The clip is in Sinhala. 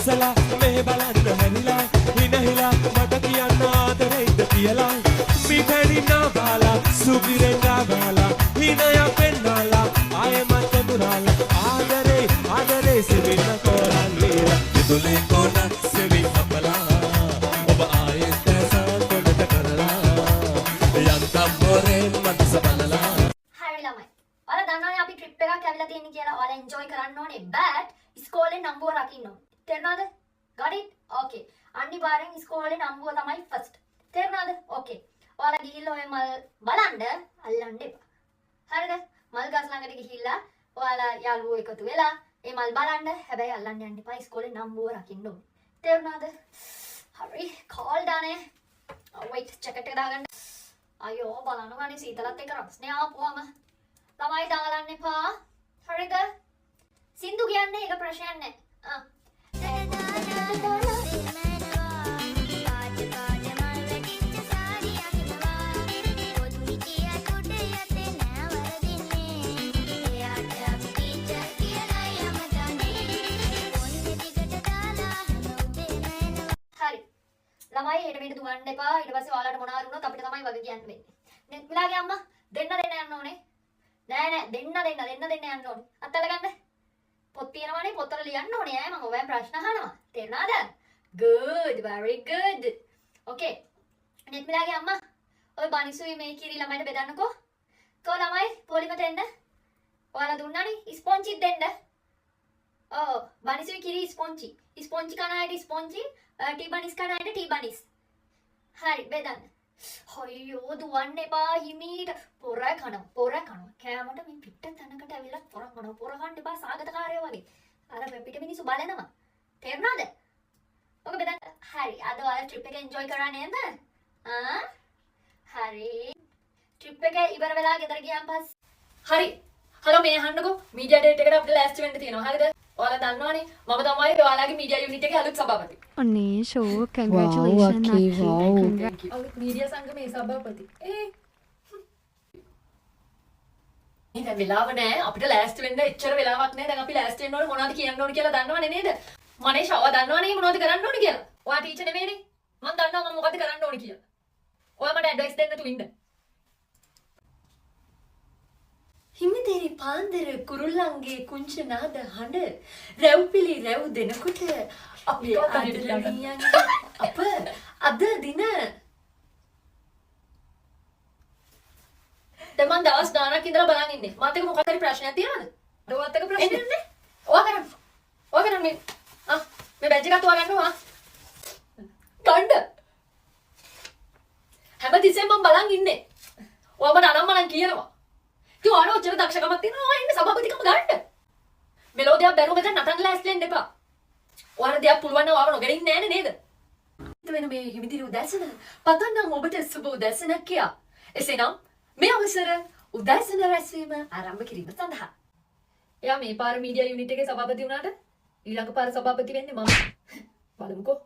ඉස්සලා මේ බලන්න හැරිලා හිනහිලා මට කියන්න ආදරෙයිද කියලා මිපැණිනා බාලා සුබිරෙන්ගා බාලා හිනය පෙන්නාලා ආයෙමත් දුරාලා ආදරේ සෙවින්න කොරන් වේලා විදුලේ කොන සෙවින් අපලා ඔබ ආයෙත් දැසන් කොඩට කරලා යන්තම් මොරෙන් මට සබලලා හරි ළමයි. ඔයාලා දන්නවනේ අපි ට්‍රිප් එකක් ඇවිල්ලා තියෙන කියලා. ඔයාලා එන්ජොයි කරන්න ඕනේ. බට් ඉස්කෝලේ නම්බුව රකින්න ඕනේ. තේරුණාද? Got it? Okay. අනිවාර්යෙන් ඉස්කෝලේ නම්බුව තමයි ෆස්ට්. තේරුණාද? Okay. ඔයාලා ගිහිල්ලා ඔය මල් බලන්න අල්ලන්න එපා. හරිද? මල් ගස් ළඟට ගිහිල්ලා ඔයාලා යාළුවෝ එකතු වෙලා ඒ මල් බලන්න. හැබැයි අල්ලන්න යන්න එපා. ඉස්කෝලේ නම්බුව රකින්න ඕනේ. තේරුණාද? හරි. කෝල් දානේ. wait ජැකට් එක දාගන්න. අයියෝ බලන්න ගන්නේ සීතලත් එක්ක රස්නේ ආපුවම ළමයි දාගන්න එපා. හරිද? සින්දු කියන්නේ ඒක ප්‍රශ්නයක් නෑ. ළමයි හෙට මෙහෙට දුවන්න එපා. ඊට පස්සේ ඔයාලට මොනවා වුණත් අපිට තමයි වගේ කියන්න වෙන්නේ. නෙත් මිලාගේ අම්මා දෙන්න යන්න ඕනේ. නෑ දෙන්න යන්න ඕනේ. අත්තල ගන්න. පොත් තියෙනවනේ පොතට ලියන්න ඕනේ ඈ. මම ඔයයන් ප්‍රශ්න අහනවා. තේරුණාද? good very good. okay. නෙත් මිලාගේ අම්මා ඔය බනිසුයි මේ කිරි ළමයිට බෙදන්නකෝ. කෝ ළමයි පොලිමට එන්න. ඔයාලා දුන්නානේ ස්පොන්ජිත් දෙන්න. ඔව් බනිසුයි කිරි ස්පොන්ජි. ස්පොන්ජි කන අයට ස්පොන්ජි ටී බනිස් කන අයට ටී බනිස්. හරි බෙදන්න. අයියෝ දුවන්න එපා හිමීට පොර කනවා. කෑමට මේ පිට තැනකට ඇවිල්ලා පොර කන්න එපා සාගතකාරයෝ වගේ. අර පිට මිනිස්සු බලනවා. තේරුණාද? ඔක බෙදන්න. හරි. අද ඔයාලා ට්‍රිප් එක එන්ජොයි කරා නේද? හරි. ට්‍රිප් එක ඉවර වෙලා ගෙදර ගියාන් පස්සේ හරි. හලෝ මේ අහන්නකෝ. මීඩියා ඩේට් එකට අපිට ලෑස්ති වෙන්න තියෙනවා. හරිද? ඔයාලා දන්නවනේ මම තමයි ඔයාලගේ මීඩියා යුනිට් එකේ අලුත් සභාපති. ඔන්නේ ෂෝ කන්ග්‍රැචුලේෂන් අලුත් මීඩියා සංගමේ සභාපති. දැන් වෙලාව නෑ අපිට ලෑස්ති වෙන්න එච්චර වෙලාවක් නෑ. දැන් අපි ලෑස්ති වෙන්න ඕනේ මොනවද කියන්න ඕනේ කියලා දන්නවනේ නේද? මනේ ෂව දන්නවනේ මොනවද කරන්න ඕනේ කියලා. ඔයා ටීචර් නෙමෙයිනේ. මම දන්නවා මම මොකද කරන්න ඕනේ කියලා. ඔයා මට ඇඩ්වයිස් දෙන්න තු ඉන්න. හිමිතේරි පාන්දර කුරුල්ලන්ගේ කුංච නාද හඬ රැව්පිලි රැව් දෙනකොට අපේ ආදරණීයන් අප අද දින දැන් මම දවස් ගානක් ඉඳලා බලන් ඉන්නේ. මාත් එක මොකක් හරි ප්‍රශ්නයක් තියනවද? ඔයත් එක ප්‍රශ්නයක් නේ. ඔයා කරන්න මේ මේ බැජ් එකත් ඔයා ගන්නවා. ගන්න. හැමතිස්සෙම මම බලන් ඉන්නේ. ඔයා මට අනම්මනම් කියනවා. ඉතින් ඔයාලා ඔච්චර දක්ෂකමක් තියෙනවා ඔයා ඉන්නේ සභාපතිකම ගන්න. මෙලෝදියක් බැරුව මෙතන නටන්න ලෑස්ති වෙන්න එපා. ඔයාලා දෙයක් පුළුවන් නම් ඔයාව නොගෙන ඉන්නේ නෑනේ නේද? වෙන මේ හිමිදිරි උදැසන පතන්නම් ඔබට සුබ උදැසනක් කියා. එසේනම් මේ අවසර උදැසන රැස්වීම ආරම්භ කිරීම සඳහා. එයා මේ පාර මීඩියා යුනිට් එකේ සභාපති වුණාට ඊළඟ පාර සභාපති වෙන්නේ මම. බලමුකෝ.